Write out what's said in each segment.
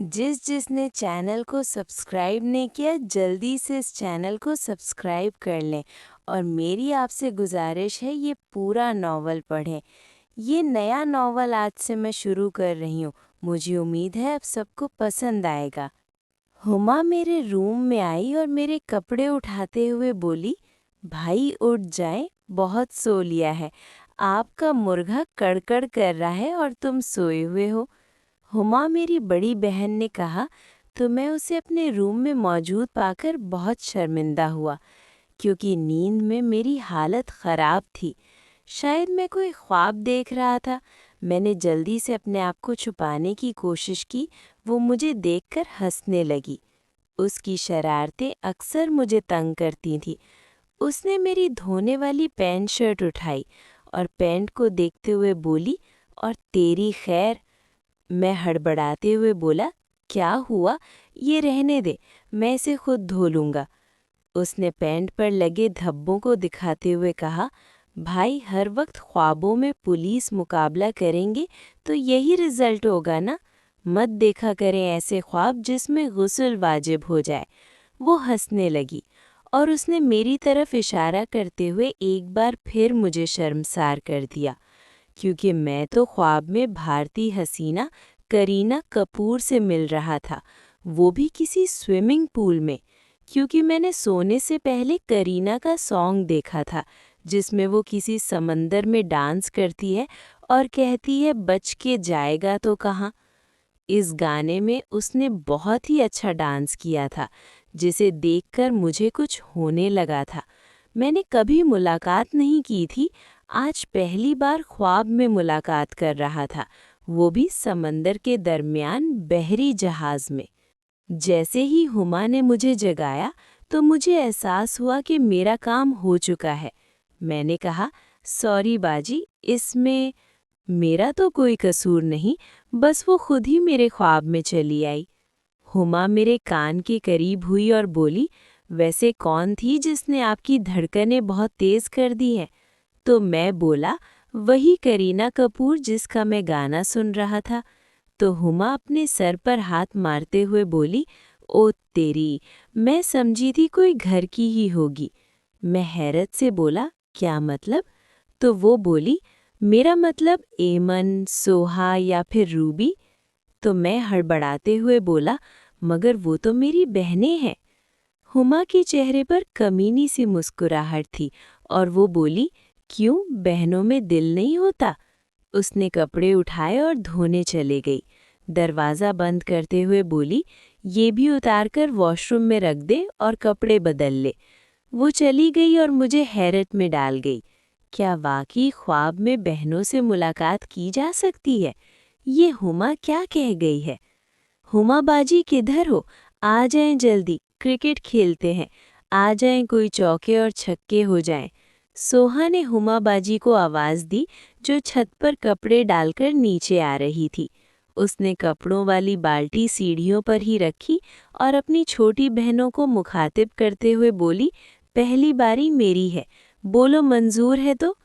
जिसने चैनल को सब्सक्राइब नहीं किया जल्दी से इस चैनल को सब्सक्राइब कर लें और मेरी आपसे गुजारिश है ये पूरा नावल पढ़ें। ये नया नावल आज से मैं शुरू कर रही हूँ। मुझे उम्मीद है अब सबको पसंद आएगा। हुमा मेरे रूम में आई और मेरे कपड़े उठाते हुए बोली, भाई उठ जाएं, बहुत सो लिया है। आपका मुर्गा कड़कड़ कर रहा है और तुम सोए हुए हो। हुमा मेरी बड़ी बहन ने कहा तो मैं उसे अपने रूम में मौजूद पाकर बहुत शर्मिंदा हुआ क्योंकि नींद में मेरी हालत ख़राब थी। शायद मैं कोई ख्वाब देख रहा था। मैंने जल्दी से अपने आप को छुपाने की कोशिश की। वो मुझे देखकर हंसने लगी। उसकी शरारतें अक्सर मुझे तंग करती थीं। उसने मेरी धोने वाली पैंट शर्ट उठाई और पैंट को देखते हुए बोली, और तेरी खैर। मैं हड़बड़ाते हुए बोला, क्या हुआ? ये रहने दे, मैं इसे खुद धो लूँगा। उसने पैंट पर लगे धब्बों को दिखाते हुए कहा, भाई हर वक्त ख्वाबों में पुलिस मुकाबला करेंगे तो यही रिजल्ट होगा ना। मत देखा करें ऐसे ख्वाब जिसमें गुस्ल वाजिब हो जाए। वो हंसने लगी और उसने मेरी तरफ इशारा करते हुए एक बार फिर मुझे शर्मसार कर दिया क्योंकि मैं तो ख्वाब में भारतीय हसीना करीना कपूर से मिल रहा था, वो भी किसी स्विमिंग पूल में। क्योंकि मैंने सोने से पहले करीना का सॉन्ग देखा था जिसमें वो किसी समंदर में डांस करती है और कहती है बच के जाएगा तो कहाँ। इस गाने में उसने बहुत ही अच्छा डांस किया था जिसे देखकर मुझे कुछ होने लगा था। मैंने कभी मुलाकात नहीं की थी, आज पहली बार ख्वाब में मुलाकात कर रहा था, वो भी समंदर के दरमियान बहरी जहाज में। जैसे ही हुमा ने मुझे जगाया तो मुझे एहसास हुआ कि मेरा काम हो चुका है। मैंने कहा, सॉरी बाजी, इसमें मेरा तो कोई कसूर नहीं, बस वो खुद ही मेरे ख्वाब में चली आई। हुमा मेरे कान के करीब हुई और बोली, वैसे कौन थी जिसने आपकी धड़कनें बहुत तेज कर दी हैं? तो मैं बोला, वही करीना कपूर जिसका मैं गाना सुन रहा था। तो हुमा अपने सर पर हाथ मारते हुए बोली, ओ तेरी, मैं समझी थी कोई घर की ही होगी। मैं हैरत से बोला, क्या मतलब? तो वो बोली, मेरा मतलब एमन, सोहा या फिर रूबी। तो मैं हड़बड़ाते हुए बोला, मगर वो तो मेरी बहनें हैं। हुमा के चेहरे पर कमीनी सी मुस्कुराहट थी और वो बोली, क्यों, बहनों में दिल नहीं होता? उसने कपड़े उठाए और धोने चले गई। दरवाज़ा बंद करते हुए बोली, ये भी उतार कर वॉशरूम में रख दे और कपड़े बदल ले। वो चली गई और मुझे हैरत में डाल गई। क्या वाकई ख्वाब में बहनों से मुलाकात की जा सकती है? ये हुमा क्या कह गई है? हुमा बाजी किधर हो? आ जाएं जल्दी, क्रिकेट खेलते हैं। आ जाएं, कोई चौके और छक्के हो जाएं। सोहा ने हुमा बाजी को आवाज़ दी जो छत पर कपड़े डालकर नीचे आ रही थी। उसने कपड़ों वाली बाल्टी सीढ़ियों पर ही रखी और अपनी छोटी बहनों को मुखातिब करते हुए बोली, पहली बारी मेरी है, बोलो मंजूर है तो?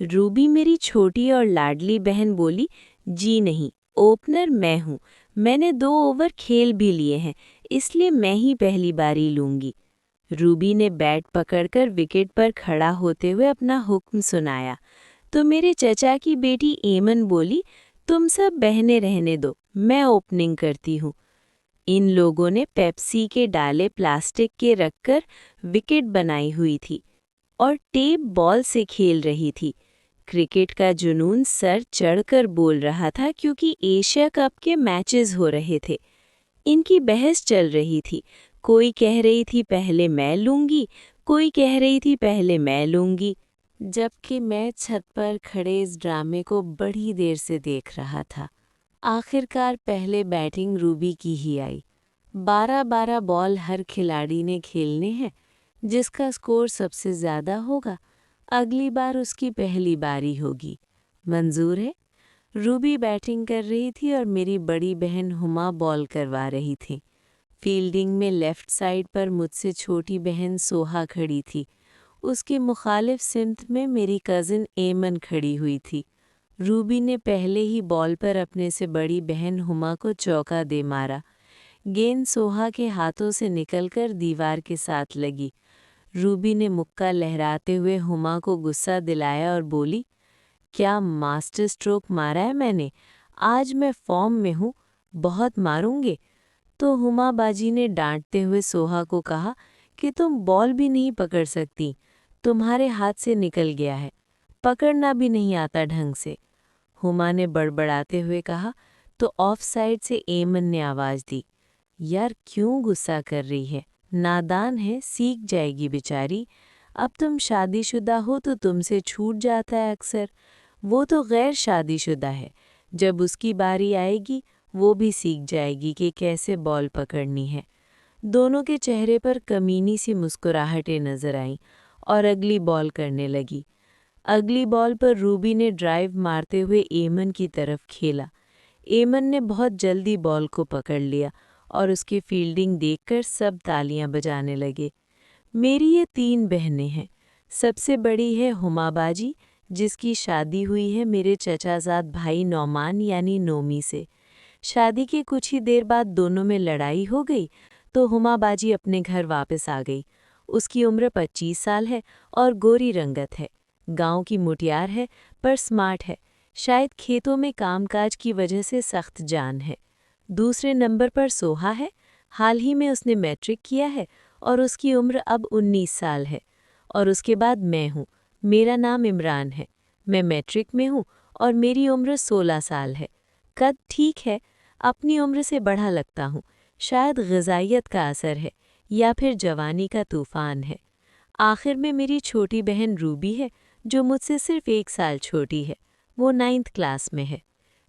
रूबी मेरी छोटी और लाडली बहन बोली, जी नहीं, ओपनर मैं हूँ। मैंने 2 ओवर खेल भी लिए हैं, इसलिए मैं ही पहली बारी लूँगी। रूबी ने बैट पकड़कर विकेट पर खड़ा होते हुए अपना हुक्म सुनाया। तो मेरे चचा की बेटी एमन बोली, तुम सब बहने रहने दो, मैं ओपनिंग करती हूँ। इन लोगों ने पेप्सी के डाले प्लास्टिक के रखकर विकेट बनाई हुई थी और टेप बॉल से खेल रही थी। क्रिकेट का जुनून सर चढ़कर बोल रहा था क्योंकि एशिया कप के मैचेस हो रहे थे। इनकी बहस चल रही थी। कोई कह रही थी पहले मैं लूँगी, कोई कह रही थी पहले मैं लूँगी, जबकि मैं छत पर खड़े इस ड्रामे को बड़ी देर से देख रहा था। आखिरकार पहले बैटिंग रूबी की ही आई। 12-12 बॉल हर खिलाड़ी ने खेलने हैं। जिसका स्कोर सबसे ज़्यादा होगा, अगली बार उसकी पहली बारी होगी। मंजूर है? रूबी बैटिंग कर रही थी और मेरी बड़ी बहन हुमा बॉल करवा रही थी। फील्डिंग में लेफ्ट साइड पर मुझसे छोटी बहन सोहा खड़ी थी। उसके मुखालिफ सिमत में मेरी कज़िन एमन खड़ी हुई थी। रूबी ने पहले ही बॉल पर अपने से बड़ी बहन हुमा को चौका दे मारा। गेंद सोहा के हाथों से निकलकर दीवार के साथ लगी। रूबी ने मुक्का लहराते हुए हुमा को गुस्सा दिलाया और बोली, क्या मास्टर स्ट्रोक मारा है मैंने? आज मैं फॉर्म में हूँ, बहुत मारूंगे। तो हुमा बाजी ने डांटते हुए सोहा को कहा कि तुम बॉल भी नहीं पकड़ सकती, तुम्हारे हाथ से निकल गया है, पकड़ना भी नहीं आता ढंग से। हुमा ने बड़बड़ाते हुए कहा तो ऑफ साइड से एमन ने आवाज़ दी, यार क्यों गुस्सा कर रही है, नादान है, सीख जाएगी बेचारी। अब तुम शादीशुदा हो तो तुमसे छूट जाता है अक्सर, वो तो गैर शादीशुदा है, जब उसकी बारी आएगी वो भी सीख जाएगी कि कैसे बॉल पकड़नी है। दोनों के चेहरे पर कमीनी सी मुस्कुराहटें नजर आईं और अगली बॉल करने लगी। अगली बॉल पर रूबी ने ड्राइव मारते हुए एमन की तरफ खेला। एमन ने बहुत जल्दी बॉल को पकड़ लिया और उसकी फील्डिंग देखकर सब तालियां बजाने लगे। मेरी ये 3 बहनें हैं। सबसे बड़ी है हुमा बाजी, जिसकी शादी हुई है मेरे चचाजाद भाई नौमान यानी नोमी से। शादी के कुछ ही देर बाद दोनों में लड़ाई हो गई तो हुमा बाजी अपने घर वापस आ गई। उसकी उम्र 25 साल है और गोरी रंगत है। गांव की मुटियार है पर स्मार्ट है। शायद खेतों में कामकाज की वजह से सख्त जान है। दूसरे नंबर पर सोहा है। हाल ही में उसने मैट्रिक किया है और उसकी उम्र अब 19 साल है। और उसके बाद मैं हूँ। मेरा नाम इमरान है। मैं मैट्रिक में हूँ और मेरी उम्र 16 साल है। कद ठीक है, अपनी उम्र से बढ़ा लगता हूँ। शायद ग़िज़ाइयत का असर है या फिर जवानी का तूफ़ान है। आखिर में मेरी छोटी बहन रूबी है, जो मुझसे सिर्फ 1 साल छोटी है। वो 9th क्लास में है।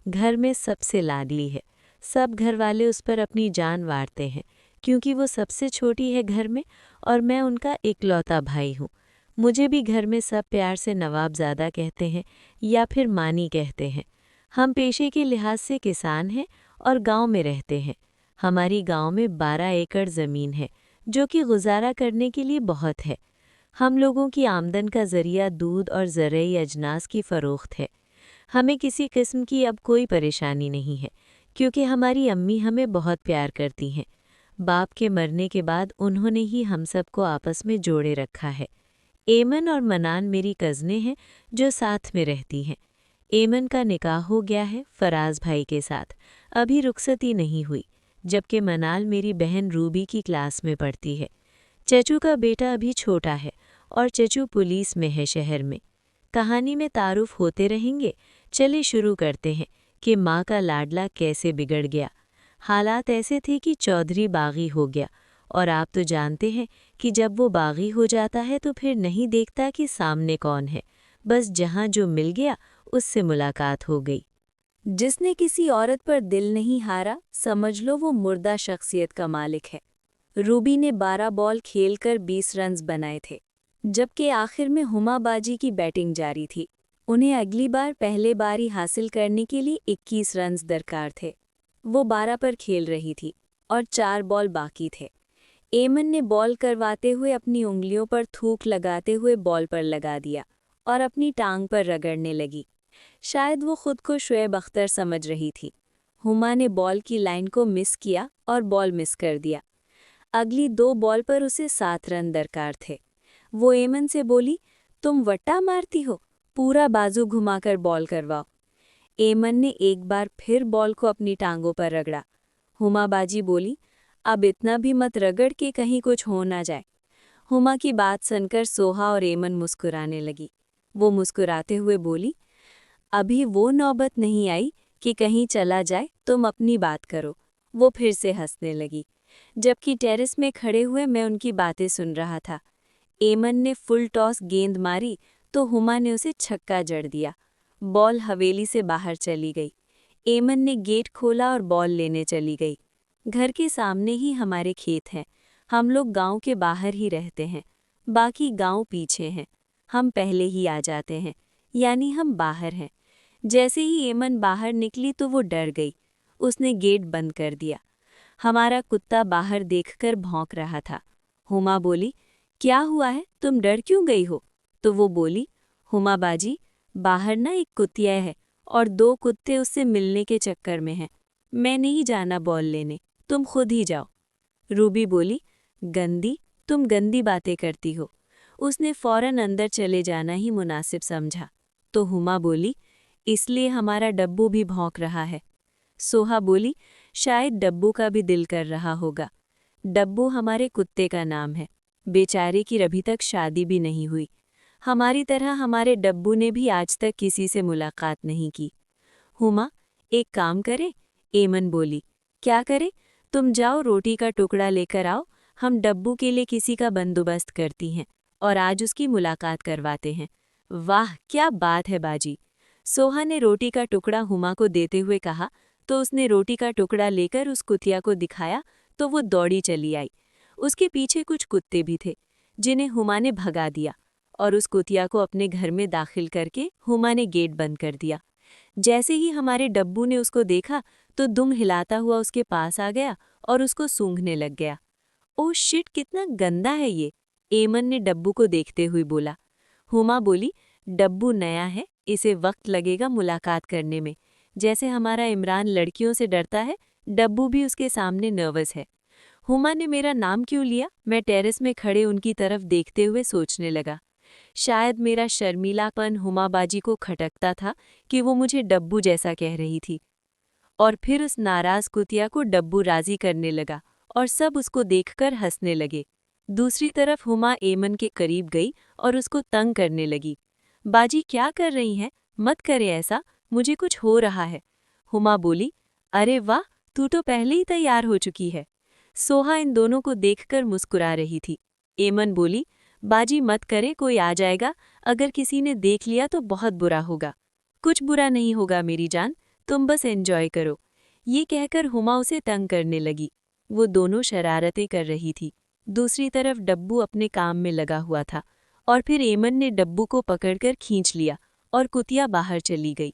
घर में सबसे लाडली है। सब घर वाले उस पर अपनी जान वारते हैं, क्योंकि वो सबसे छोटी है घर में और मैं उनका इकलौता भाई हूँ। मुझे भी घर में सब प्यार से नवाबज़ादा कहते हैं या फिर मानी कहते हैं। हम पेशे के लिहाज से किसान हैं और गांव में रहते हैं। हमारी गांव में 12 एकड़ ज़मीन है, जो कि गुजारा करने के लिए बहुत है। हम लोगों की आमदन का ज़रिया दूध और ज़रई अजनास की फ़रोख्त है। हमें किसी किस्म की अब कोई परेशानी नहीं है, क्योंकि हमारी अम्मी हमें बहुत प्यार करती हैं। बाप के मरने के बाद उन्होंने ही हम सबको आपस में जोड़े रखा है। एमन और मनान मेरी कज़नें हैं जो साथ में रहती हैं। एमन का निकाह हो गया है फराज भाई के साथ, अभी रुखसती नहीं हुई, जबकि मनाल मेरी बहन रूबी की क्लास में पढ़ती है। चचू का बेटा अभी छोटा है और चचू पुलिस में है शहर में। कहानी में तारुफ होते रहेंगे। चले शुरू करते हैं कि माँ का लाडला कैसे बिगड़ गया। हालात ऐसे थे कि चौधरी बागी हो गया, और आप तो जानते हैं कि जब वो बागी हो जाता है तो फिर नहीं देखता कि सामने कौन है, बस जहाँ जो मिल गया उससे मुलाकात हो गई। जिसने किसी औरत पर दिल नहीं हारा, समझ लो वो मुर्दा शख्सियत का मालिक है। रूबी ने 12 बॉल खेलकर 20 रन्स बनाए थे, जबकि आखिर में हुमा बाजी की बैटिंग जारी थी। उन्हें अगली बार पहले बारी हासिल करने के लिए 21 रन्स दरकार थे। वो 12 पर खेल रही थी और 4 बॉल बाकी थे। एमन ने बॉल करवाते हुए अपनी उंगलियों पर थूक लगाते हुए बॉल पर लगा दिया और अपनी टांग पर रगड़ने लगी। शायद वो खुद को शुएब अख्तर समझ रही थी। हुमा ने बॉल की लाइन को मिस किया और बॉल मिस कर दिया। अगली 2 बॉल पर उसे 7 रन दरकार थे। वो एमन से बोली, तुम वट्टा मारती हो, पूरा बाजू घुमाकर बॉल करवाओ। एमन ने एक बार फिर बॉल को अपनी टांगों पर रगड़ा। हुमा बाजी बोली, अब इतना भी मत रगड़ के कहीं कुछ हो ना जाए। हुमा की बात सुनकर सोहा और एमन मुस्कुराने लगी। वो मुस्कुराते हुए बोली, अभी वो नौबत नहीं आई कि कहीं चला जाए, तुम अपनी बात करो। वो फिर से हंसने लगी, जबकि टेरेस में खड़े हुए मैं उनकी बातें सुन रहा था। एमन ने फुल टॉस गेंद मारी तो हुमा ने उसे छक्का जड़ दिया। बॉल हवेली से बाहर चली गई। एमन ने गेट खोला और बॉल लेने चली गई। घर के सामने ही हमारे खेत हैं। हम लोग गांव के बाहर ही रहते हैं, बाकी गांव पीछे हैं। हम पहले ही आ जाते हैं, यानी हम बाहर हैं। जैसे ही एमन बाहर निकली तो वो डर गई। उसने गेट बंद कर दिया। हमारा कुत्ता बाहर देखकर भौंक रहा था। हुमा बोली, क्या हुआ है, तुम डर क्यों गई हो? तो वो बोली, हुमा बाजी, बाहर ना एक कुतिया है और 2 कुत्ते उससे मिलने के चक्कर में हैं। मैं नहीं जाना बॉल लेने, तुम खुद ही जाओ। रूबी बोली, गंदी, तुम गंदी बातें करती हो। उसने फौरन अंदर चले जाना ही मुनासिब समझा। तो हुमा बोली, इसलिए हमारा डब्बू भी भौंक रहा है। सोहा बोली, शायद डब्बू का भी दिल कर रहा होगा। डब्बू हमारे कुत्ते का नाम है। बेचारे की अभी तक शादी भी नहीं हुई। हमारी तरह हमारे डब्बू ने भी आज तक किसी से मुलाकात नहीं की। हुमा, एक काम करे? एमन बोली, क्या करे? तुम जाओ रोटी का टुकड़ा लेकर आओ, हम डब्बू के लिए किसी का बंदोबस्त करती हैं और आज उसकी मुलाकात करवाते हैं। वाह, क्या बात है बाजी। सोहा ने रोटी का टुकड़ा हुमा को देते हुए कहा तो उसने रोटी का टुकड़ा लेकर उस कुतिया को दिखाया तो वो दौड़ी चली आई। उसके पीछे कुछ कुत्ते भी थे जिन्हें हुमा ने भगा दिया और उस कुतिया को अपने घर में दाखिल करके हुमा ने गेट बंद कर दिया। जैसे ही हमारे डब्बू ने उसको देखा तो दुम हिलाता हुआ उसके पास आ गया और उसको सूंघने लग गया। ओह शिट, कितना गंदा है ये, एमन ने डब्बू को देखते हुए बोला। हुमा बोली, डब्बू नया है, इसे वक्त लगेगा मुलाकात करने में। जैसे हमारा इमरान लड़कियों से डरता है, डब्बू भी उसके सामने नर्वस है। हुमा ने मेरा नाम क्यों लिया? मैं टेरेस में खड़े उनकी तरफ देखते हुए सोचने लगा। शायद मेरा शर्मीलापन हुमाबाजी को खटकता था कि वो मुझे डब्बू जैसा कह रही थी। और फिर उस नाराज कुतिया को डब्बू राजी करने लगा और सब उसको देखकर हंसने लगे। दूसरी तरफ हुमा एमन के करीब गई और उसको तंग करने लगी। बाजी क्या कर रही हैं? मत करे ऐसा, मुझे कुछ हो रहा है। हुमा बोली, अरे वाह, तू तो पहले ही तैयार हो चुकी है। सोहा इन दोनों को देखकर मुस्कुरा रही थी। एमन बोली, बाजी मत करे, कोई आ जाएगा, अगर किसी ने देख लिया तो बहुत बुरा होगा। कुछ बुरा नहीं होगा मेरी जान, तुम बस एंजॉय करो। ये कहकर हुमा उसे तंग करने लगी। वो दोनों शरारतें कर रही थी। दूसरी तरफ डब्बू अपने काम में लगा हुआ था और फिर एमन ने डब्बू को पकड़कर खींच लिया और कुतिया बाहर चली गई।